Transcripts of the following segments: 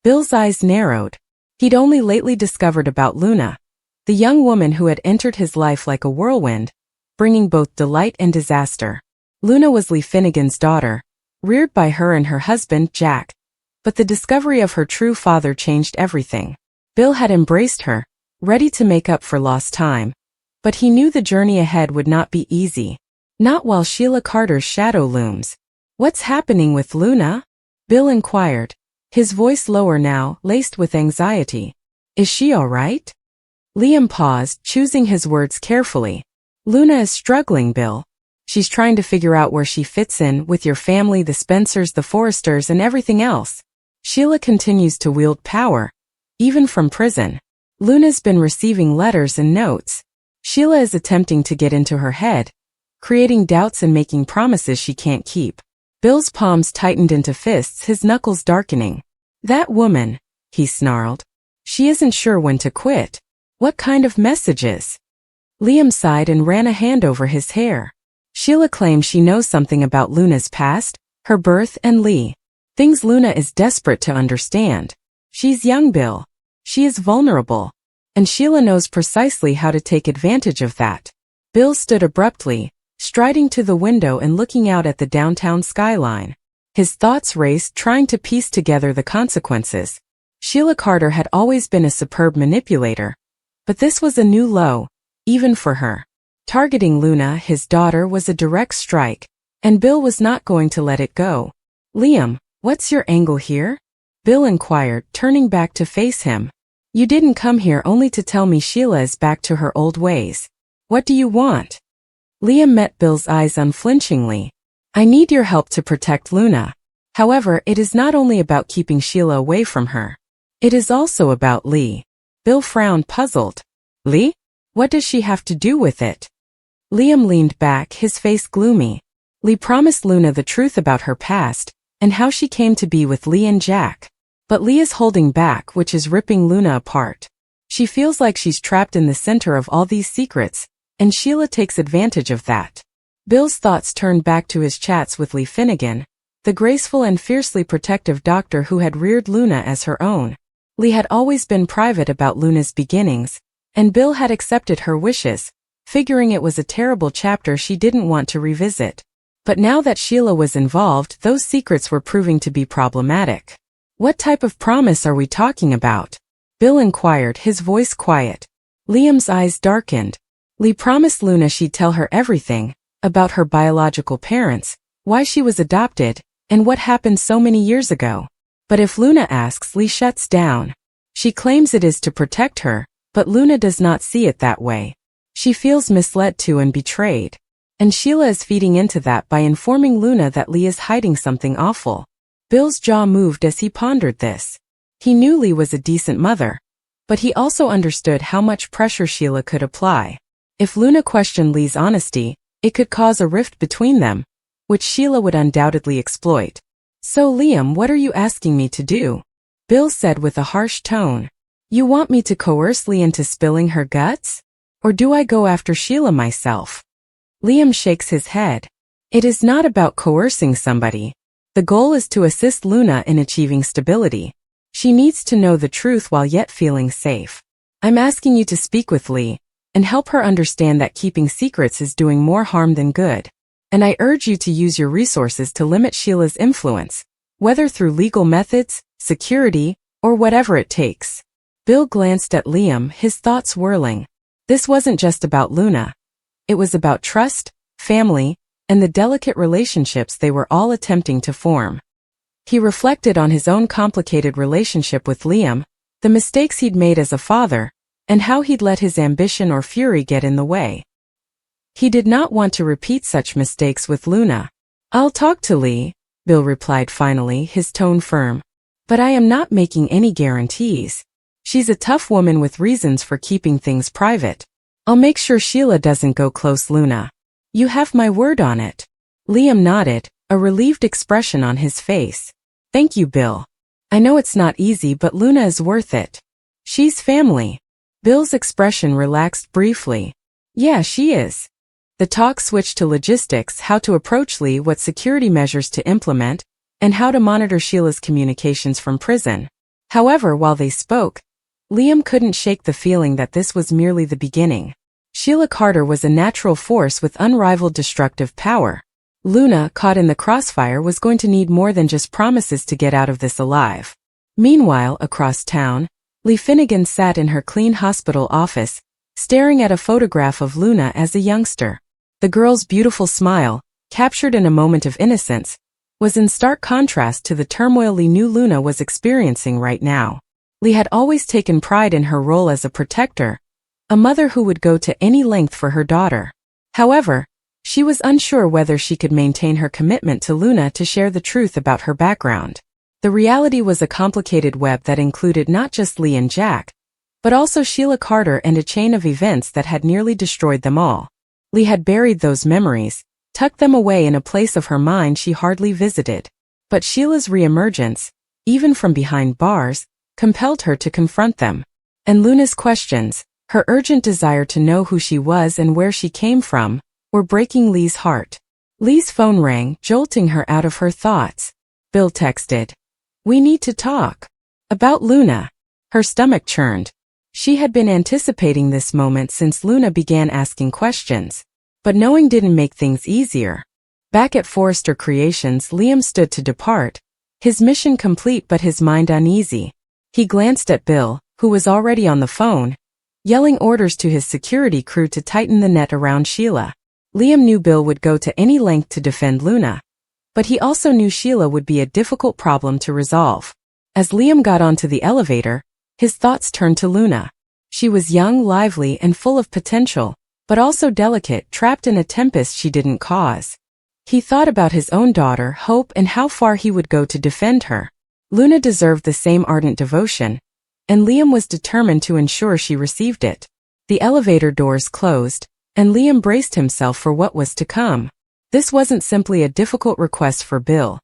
Bill's eyes narrowed. He'd only lately discovered about Luna, the young woman who had entered his life like a whirlwind, bringing both delight and disaster. Luna was Lee Finnegan's daughter, reared by her and her husband, Jack. But the discovery of her true father changed everything. Bill had embraced her, ready to make up for lost time. But he knew the journey ahead would not be easy. Not while Sheila Carter's shadow looms. "What's happening with Luna?" Bill inquired, his voice lower now, laced with anxiety. "Is she all right?" Liam paused, choosing his words carefully. "Luna is struggling, Bill. She's trying to figure out where she fits in with your family, the Spencers, the Forresters, and everything else. Sheila continues to wield power, even from prison. Luna's been receiving letters and notes. Sheila is attempting to get into her head, creating doubts and making promises she can't keep." Bill's palms tightened into fists, his knuckles darkening. "That woman," he snarled. "She isn't sure when to quit. What kind of messages?" Liam sighed and ran a hand over his hair. "Sheila claims she knows something about Luna's past, her birth and Lee. Things Luna is desperate to understand. She's young, Bill. She is vulnerable. And Sheila knows precisely how to take advantage of that." Bill stood abruptly, striding to the window and looking out at the downtown skyline. His thoughts raced, trying to piece together the consequences. Sheila Carter had always been a superb manipulator. But this was a new low, even for her. Targeting Luna, his daughter, was a direct strike, and Bill was not going to let it go. "Liam, what's your angle here?" Bill inquired, turning back to face him. "You didn't come here only to tell me Sheila is back to her old ways. What do you want?" Liam met Bill's eyes unflinchingly. "I need your help to protect Luna. However, it is not only about keeping Sheila away from her. It is also about Lee." Bill frowned, puzzled. "Lee? What does she have to do with it?" Liam leaned back, his face gloomy. "Lee promised Luna the truth about her past, and how she came to be with Lee and Jack. But Lee is holding back, which is ripping Luna apart. She feels like she's trapped in the center of all these secrets, and Sheila takes advantage of that." Bill's thoughts turned back to his chats with Lee Finnegan, the graceful and fiercely protective doctor who had reared Luna as her own. Lee had always been private about Luna's beginnings, and Bill had accepted her wishes, figuring it was a terrible chapter she didn't want to revisit. But now that Sheila was involved, those secrets were proving to be problematic. "What type of promise are we talking about?" Bill inquired, his voice quiet. Liam's eyes darkened. "Lee promised Luna she'd tell her everything, about her biological parents, why she was adopted, and what happened so many years ago. But if Luna asks, Lee shuts down. She claims it is to protect her, but Luna does not see it that way. She feels misled to and betrayed. And Sheila is feeding into that by informing Luna that Lee is hiding something awful." Bill's jaw moved as he pondered this. He knew Lee was a decent mother, but he also understood how much pressure Sheila could apply. If Luna questioned Lee's honesty, it could cause a rift between them, which Sheila would undoubtedly exploit. "So Liam, what are you asking me to do?" Bill said with a harsh tone. "You want me to coerce Lee into spilling her guts? Or do I go after Sheila myself?" Liam shakes his head. "It is not about coercing somebody. The goal is to assist Luna in achieving stability. She needs to know the truth while yet feeling safe. I'm asking you to speak with Lee, and help her understand that keeping secrets is doing more harm than good. And I urge you to use your resources to limit Sheila's influence, whether through legal methods, security, or whatever it takes." Bill glanced at Liam, his thoughts whirling. This wasn't just about Luna. It was about trust, family, and the delicate relationships they were all attempting to form. He reflected on his own complicated relationship with Liam, the mistakes he'd made as a father, and how he'd let his ambition or fury get in the way. He did not want to repeat such mistakes with Luna. "I'll talk to Lee," Bill replied finally, his tone firm. "But I am not making any guarantees. She's a tough woman with reasons for keeping things private. I'll make sure Sheila doesn't go close, Luna. You have my word on it." Liam nodded, a relieved expression on his face. "Thank you, Bill. I know it's not easy, but Luna is worth it. She's family." Bill's expression relaxed briefly. "Yeah, she is." The talk switched to logistics, how to approach Lee, what security measures to implement, and how to monitor Sheila's communications from prison. However, while they spoke, Liam couldn't shake the feeling that this was merely the beginning. Sheila Carter was a natural force with unrivaled destructive power. Luna, caught in the crossfire, was going to need more than just promises to get out of this alive. Meanwhile, across town, Lee Finnegan sat in her clean hospital office, staring at a photograph of Luna as a youngster. The girl's beautiful smile, captured in a moment of innocence, was in stark contrast to the turmoil Lee knew Luna was experiencing right now. Lee had always taken pride in her role as a protector, a mother who would go to any length for her daughter. However, she was unsure whether she could maintain her commitment to Luna to share the truth about her background. The reality was a complicated web that included not just Lee and Jack, but also Sheila Carter and a chain of events that had nearly destroyed them all. Lee had buried those memories, tucked them away in a place of her mind she hardly visited. But Sheila's reemergence, even from behind bars, compelled her to confront them. And Luna's questions, her urgent desire to know who she was and where she came from, were breaking Lee's heart. Lee's phone rang, jolting her out of her thoughts. Bill texted, "We need to talk." About Luna. Her stomach churned. She had been anticipating this moment since Luna began asking questions. But knowing didn't make things easier. Back at Forrester Creations, Liam stood to depart, his mission complete but his mind uneasy. He glanced at Bill, who was already on the phone, yelling orders to his security crew to tighten the net around Sheila. Liam knew Bill would go to any length to defend Luna, but he also knew Sheila would be a difficult problem to resolve. As Liam got onto the elevator, his thoughts turned to Luna. She was young, lively, and full of potential, but also delicate, trapped in a tempest she didn't cause. He thought about his own daughter, Hope, and how far he would go to defend her. Luna deserved the same ardent devotion, and Liam was determined to ensure she received it. The elevator doors closed, and Liam braced himself for what was to come. This wasn't simply a difficult request for Bill.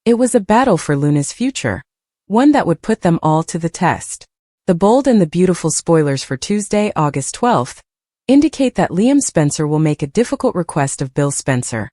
It was a battle for Luna's future, one that would put them all to the test. The bold and the beautiful spoilers for Tuesday, August 12th, indicate that Liam Spencer will make a difficult request of Bill Spencer,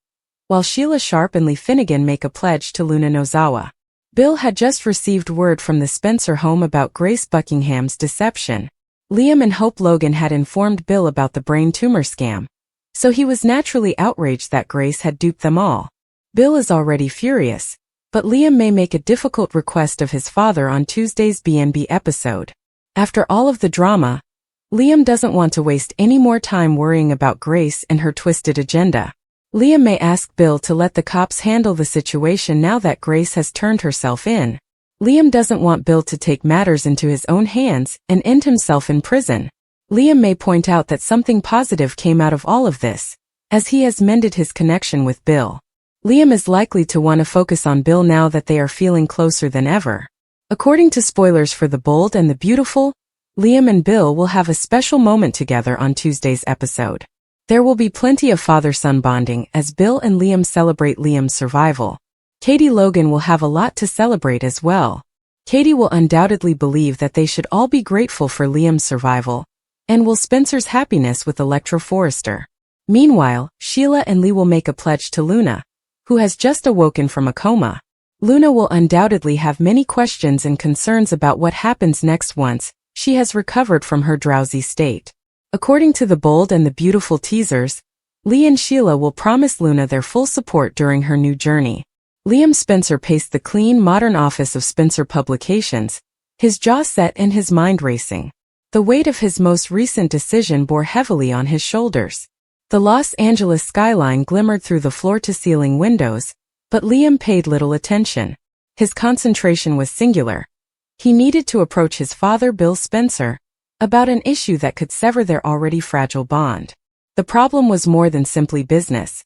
while Sheila Sharp and Lee Finnegan make a pledge to Luna Nozawa. Bill had just received word from the Spencer home about Grace Buckingham's deception. Liam and Hope Logan had informed Bill about the brain tumor scam, so he was naturally outraged that Grace had duped them all. Bill is already furious, but Liam may make a difficult request of his father on Tuesday's B&B episode. After all of the drama, Liam doesn't want to waste any more time worrying about Grace and her twisted agenda. Liam may ask Bill to let the cops handle the situation now that Grace has turned herself in. Liam doesn't want Bill to take matters into his own hands and end himself in prison. Liam may point out that something positive came out of all of this, as he has mended his connection with Bill. Liam is likely to want to focus on Bill now that they are feeling closer than ever. According to spoilers for The Bold and the Beautiful, Liam and Bill will have a special moment together on Tuesday's episode. There will be plenty of father-son bonding as Bill and Liam celebrate Liam's survival. Katie Logan will have a lot to celebrate as well. Katie will undoubtedly believe that they should all be grateful for Liam's survival, and will Spencer's happiness with Electra Forrester. Meanwhile, Sheila and Lee will make a pledge to Luna, who has just awoken from a coma. Luna will undoubtedly have many questions and concerns about what happens next once she has recovered from her drowsy state. According to The Bold and the Beautiful teasers, Lee and Sheila will promise Luna their full support during her new journey. Liam Spencer paced the clean, modern office of Spencer Publications, his jaw set and his mind racing. The weight of his most recent decision bore heavily on his shoulders. The Los Angeles skyline glimmered through the floor-to-ceiling windows, but Liam paid little attention. His concentration was singular. He needed to approach his father, Bill Spencer, about an issue that could sever their already fragile bond. The problem was more than simply business.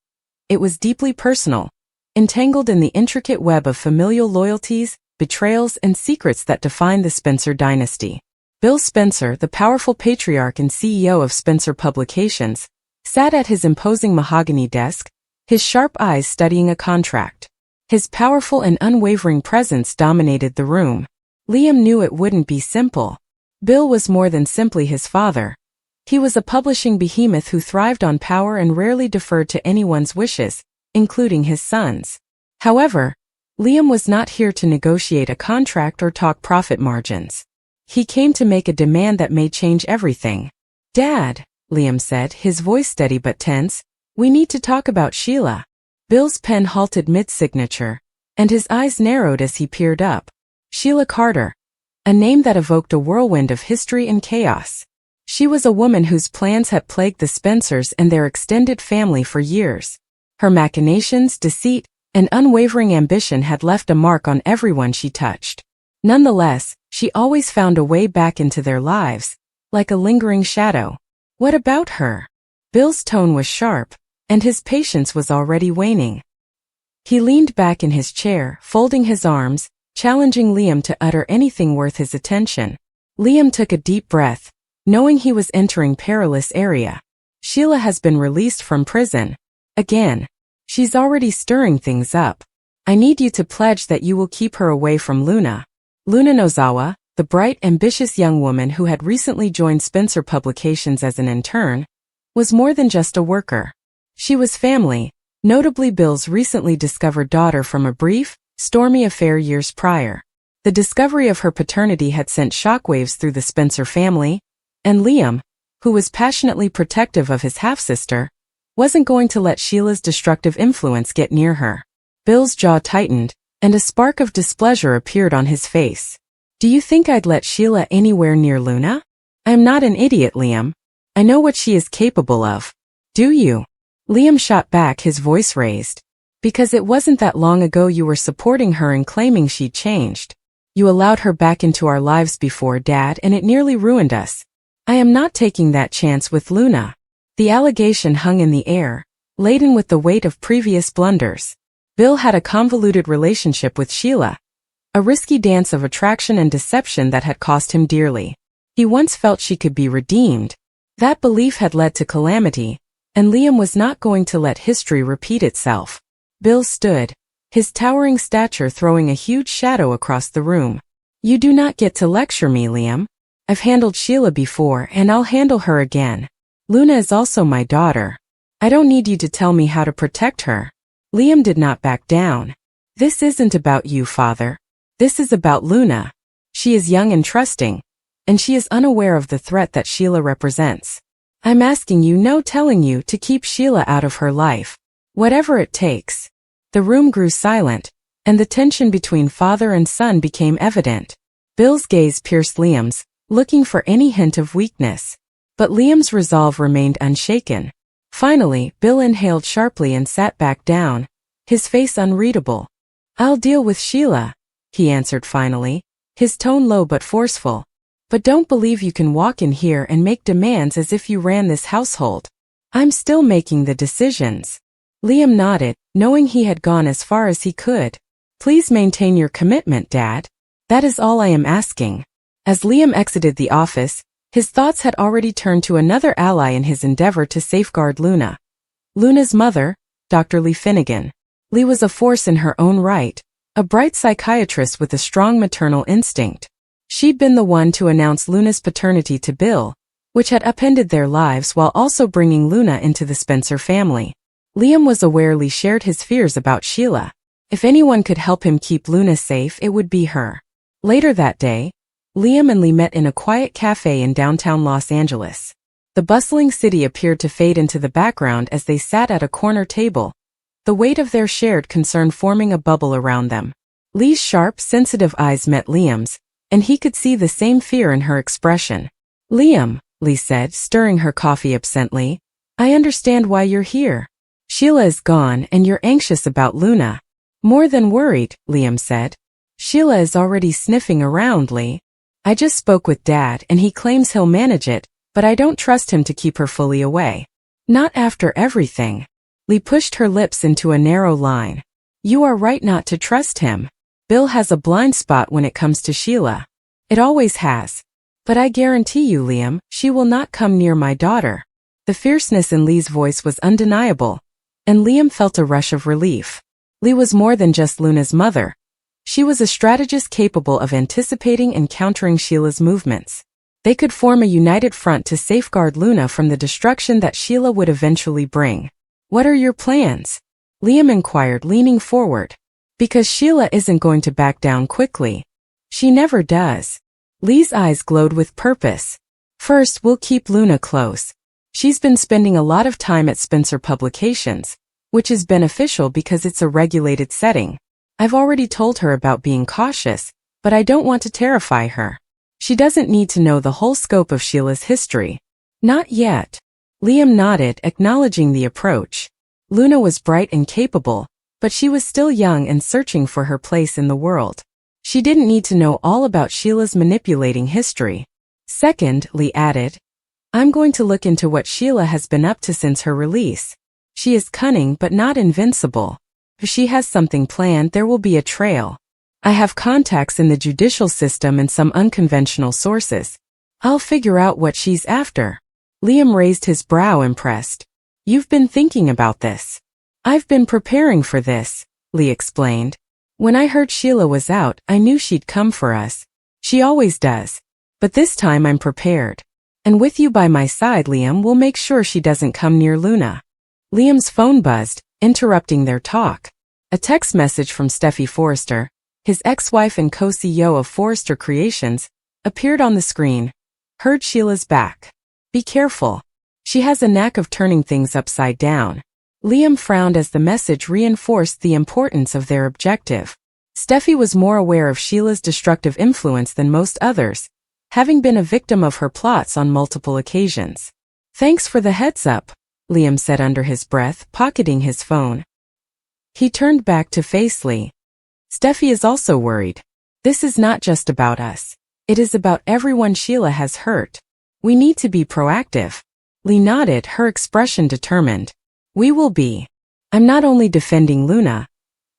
It was deeply personal, entangled in the intricate web of familial loyalties, betrayals, and secrets that define the Spencer dynasty. Bill Spencer, the powerful patriarch and CEO of Spencer Publications, sat at his imposing mahogany desk, his sharp eyes studying a contract. His powerful and unwavering presence dominated the room. Liam knew it wouldn't be simple. Bill was more than simply his father. He was a publishing behemoth who thrived on power and rarely deferred to anyone's wishes, including his son's. However, Liam was not here to negotiate a contract or talk profit margins. He came to make a demand that may change everything. "Dad," Liam said, his voice steady but tense, "we need to talk about Sheila." Bill's pen halted mid-signature, and his eyes narrowed as he peered up. Sheila Carter. A name that evoked a whirlwind of history and chaos. She was a woman whose plans had plagued the Spencers and their extended family for years. Her machinations, deceit, and unwavering ambition had left a mark on everyone she touched. Nonetheless, she always found a way back into their lives, like a lingering shadow. "What about her?" Bill's tone was sharp, and his patience was already waning. He leaned back in his chair, folding his arms, challenging Liam to utter anything worth his attention. Liam took a deep breath, knowing he was entering perilous area. "Sheila has been released from prison. Again. She's already stirring things up. I need you to pledge that you will keep her away from Luna." Luna Nozawa, the bright, ambitious young woman who had recently joined Spencer Publications as an intern, was more than just a worker. She was family, notably Bill's recently discovered daughter from a brief, stormy affair years prior. The discovery of her paternity had sent shockwaves through the Spencer family, and Liam, who was passionately protective of his half-sister, wasn't going to let Sheila's destructive influence get near her. Bill's jaw tightened, and a spark of displeasure appeared on his face. "Do you think I'd let Sheila anywhere near Luna? I'm not an idiot, Liam. I know what she is capable of." "Do you?" Liam shot back, his voice raised. "Because it wasn't that long ago you were supporting her and claiming she'd changed. You allowed her back into our lives before, Dad, and it nearly ruined us. I am not taking that chance with Luna." The allegation hung in the air, laden with the weight of previous blunders. Bill had a convoluted relationship with Sheila, a risky dance of attraction and deception that had cost him dearly. He once felt she could be redeemed. That belief had led to calamity, and Liam was not going to let history repeat itself. Bill stood, his towering stature throwing a huge shadow across the room. "You do not get to lecture me, Liam. I've handled Sheila before, and I'll handle her again. Luna is also my daughter. I don't need you to tell me how to protect her." Liam did not back down. "This isn't about you, Father. This is about Luna. She is young and trusting, and she is unaware of the threat that Sheila represents. I'm asking you, no telling you, to keep Sheila out of her life, whatever it takes." The room grew silent, and the tension between father and son became evident. Bill's gaze pierced Liam's, looking for any hint of weakness. But Liam's resolve remained unshaken. Finally, Bill inhaled sharply and sat back down, his face unreadable. "I'll deal with Sheila," he answered finally, his tone low but forceful. "But don't believe you can walk in here and make demands as if you ran this household. I'm still making the decisions." Liam nodded, knowing he had gone as far as he could. "Please maintain your commitment, Dad. That is all I am asking." As Liam exited the office, his thoughts had already turned to another ally in his endeavor to safeguard Luna. Luna's mother, Dr. Lee Finnegan. Lee was a force in her own right, a bright psychiatrist with a strong maternal instinct. She'd been the one to announce Luna's paternity to Bill, which had upended their lives while also bringing Luna into the Spencer family. Liam was aware Lee shared his fears about Sheila. If anyone could help him keep Luna safe, it would be her. Later that day, Liam and Lee met in a quiet cafe in downtown Los Angeles. The bustling city appeared to fade into the background as they sat at a corner table, the weight of their shared concern forming a bubble around them. Lee's sharp, sensitive eyes met Liam's, and he could see the same fear in her expression. "Liam," Lee said, stirring her coffee absently, "I understand why you're here. Sheila is gone and you're anxious about Luna." "More than worried," Liam said. "Sheila is already sniffing around, Lee. I just spoke with Dad and he claims he'll manage it, but I don't trust him to keep her fully away. Not after everything." Lee pushed her lips into a narrow line. "You are right not to trust him. Bill has a blind spot when it comes to Sheila. It always has. But I guarantee you, Liam, she will not come near my daughter." The fierceness in Lee's voice was undeniable, and Liam felt a rush of relief. Lee was more than just Luna's mother. She was a strategist capable of anticipating and countering Sheila's movements. They could form a united front to safeguard Luna from the destruction that Sheila would eventually bring. "What are your plans?" Liam inquired, leaning forward. Because Sheila isn't going to back down quickly. She never does. Lee's eyes glowed with purpose. First, we'll keep Luna close. She's been spending a lot of time at Spencer Publications, which is beneficial because it's a regulated setting. I've already told her about being cautious, but I don't want to terrify her. She doesn't need to know the whole scope of Sheila's history. Not yet. Liam nodded, acknowledging the approach. Luna was bright and capable, but she was still young and searching for her place in the world. She didn't need to know all about Sheila's manipulating history. Second, Lee added, I'm going to look into what Sheila has been up to since her release. She is cunning but not invincible. If she has something planned, there will be a trail. I have contacts in the judicial system and some unconventional sources. I'll figure out what she's after. Liam raised his brow, impressed. You've been thinking about this. I've been preparing for this, Lee explained. When I heard Sheila was out, I knew she'd come for us. She always does. But this time I'm prepared. And with you by my side, Liam, we'll make sure she doesn't come near Luna. Liam's phone buzzed, interrupting their talk. A text message from Steffi Forrester, his ex-wife and co-CEO of Forrester Creations, appeared on the screen. Heard Sheila's back. Be careful. She has a knack of turning things upside down. Liam frowned as the message reinforced the importance of their objective. Steffi was more aware of Sheila's destructive influence than most others, having been a victim of her plots on multiple occasions. Thanks for the heads up, Liam said under his breath, pocketing his phone. He turned back to face Lee. Steffi is also worried. This is not just about us. It is about everyone Sheila has hurt. We need to be proactive. Lee nodded, her expression determined. We will be. I'm not only defending Luna.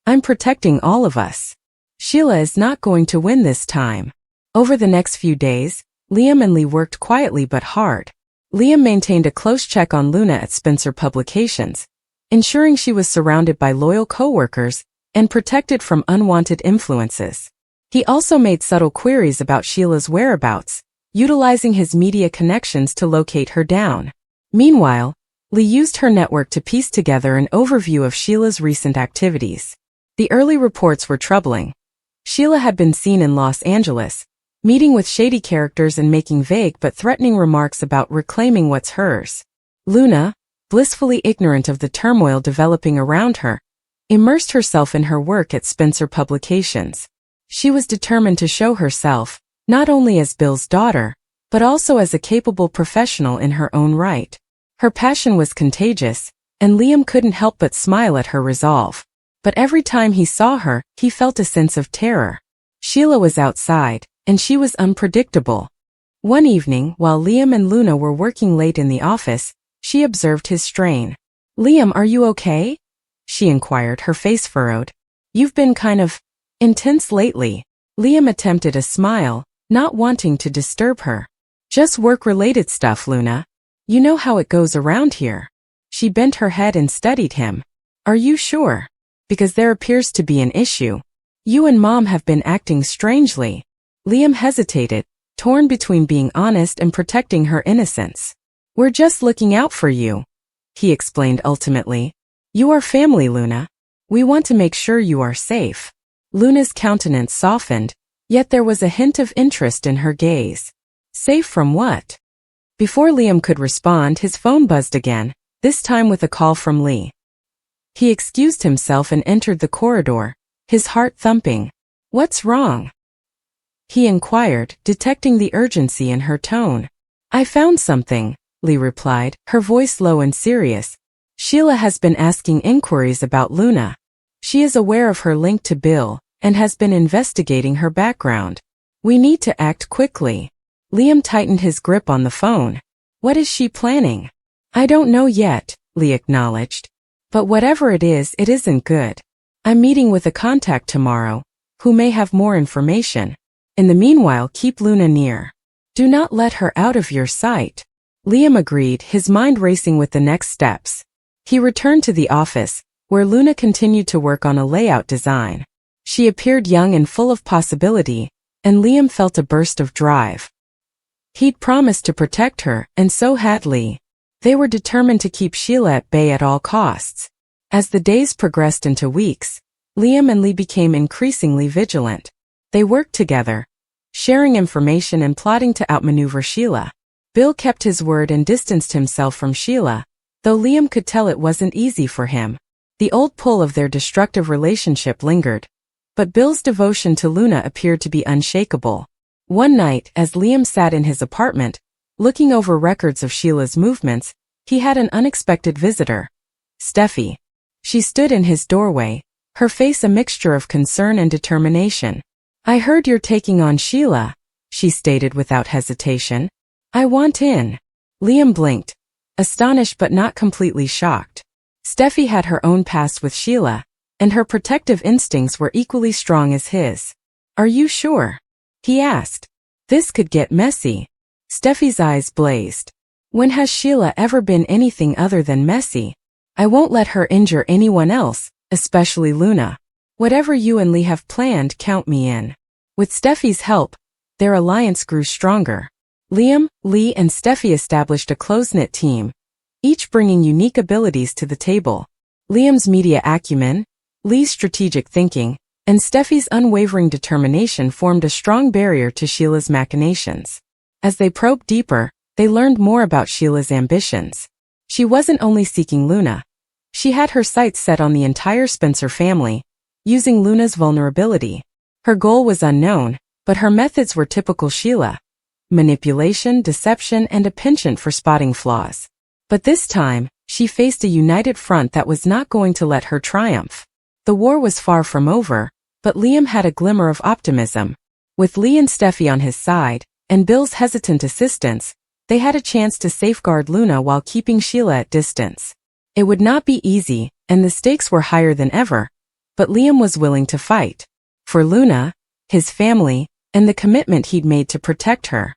I'm protecting all of us. Sheila is not going to win this time. Over the next few days, Liam and Lee worked quietly but hard. Liam maintained a close check on Luna at Spencer Publications, ensuring she was surrounded by loyal coworkers and protected from unwanted influences. He also made subtle queries about Sheila's whereabouts, utilizing his media connections to locate her down. Meanwhile, Lee used her network to piece together an overview of Sheila's recent activities. The early reports were troubling. Sheila had been seen in Los Angeles, meeting with shady characters and making vague but threatening remarks about reclaiming what's hers. Luna, blissfully ignorant of the turmoil developing around her, immersed herself in her work at Spencer Publications. She was determined to show herself, not only as Bill's daughter, but also as a capable professional in her own right. Her passion was contagious, and Liam couldn't help but smile at her resolve. But every time he saw her, he felt a sense of terror. Sheila was outside, and she was unpredictable. One evening, while Liam and Luna were working late in the office, she observed his strain. Liam, are you okay? She inquired, her face furrowed. You've been kind of intense lately. Liam attempted a smile, not wanting to disturb her. Just work-related stuff, Luna. You know how it goes around here. She bent her head and studied him. Are you sure? Because there appears to be an issue. You and Mom have been acting strangely. Liam hesitated, torn between being honest and protecting her innocence. We're just looking out for you, he explained ultimately. You are family, Luna. We want to make sure you are safe. Luna's countenance softened, yet there was a hint of interest in her gaze. Safe from what? Before Liam could respond, his phone buzzed again, this time with a call from Lee. He excused himself and entered the corridor, his heart thumping. What's wrong? He inquired, detecting the urgency in her tone. I found something, Lee replied, her voice low and serious. Sheila has been asking inquiries about Luna. She is aware of her link to Bill, and has been investigating her background. We need to act quickly. Liam tightened his grip on the phone. What is she planning? I don't know yet, Lee acknowledged. But whatever it isn't good. I'm meeting with a contact tomorrow, who may have more information. In the meanwhile, keep Luna near. Do not let her out of your sight. Liam agreed, his mind racing with the next steps. He returned to the office, where Luna continued to work on a layout design. She appeared young and full of possibility, and Liam felt a burst of drive. He'd promised to protect her, and so had Lee. They were determined to keep Sheila at bay at all costs. As the days progressed into weeks, Liam and Lee became increasingly vigilant. They worked together, sharing information and plotting to outmaneuver Sheila. Bill kept his word and distanced himself from Sheila, though Liam could tell it wasn't easy for him. The old pull of their destructive relationship lingered, but Bill's devotion to Luna appeared to be unshakable. One night, as Liam sat in his apartment, looking over records of Sheila's movements, he had an unexpected visitor. Steffi. She stood in his doorway, her face a mixture of concern and determination. "I heard you're taking on Sheila," she stated without hesitation. "I want in." Liam blinked, astonished but not completely shocked. Steffi had her own past with Sheila, and her protective instincts were equally strong as his. "Are you sure?" he asked. "This could get messy." Steffi's eyes blazed. "When has Sheila ever been anything other than messy? I won't let her injure anyone else, especially Luna. Whatever you and Lee have planned, count me in." With Steffi's help, their alliance grew stronger. Liam, Lee, and Steffi established a close-knit team, each bringing unique abilities to the table. Liam's media acumen, Lee's strategic thinking, and Steffi's unwavering determination formed a strong barrier to Sheila's machinations. As they probed deeper, they learned more about Sheila's ambitions. She wasn't only seeking Luna. She had her sights set on the entire Spencer family, using Luna's vulnerability. Her goal was unknown, but her methods were typical Sheila: manipulation, deception, and a penchant for spotting flaws. But this time, she faced a united front that was not going to let her triumph. The war was far from over, but Liam had a glimmer of optimism. With Lee and Steffi on his side, and Bill's hesitant assistance, they had a chance to safeguard Luna while keeping Sheila at distance. It would not be easy, and the stakes were higher than ever, but Liam was willing to fight. For Luna, his family, and the commitment he'd made to protect her.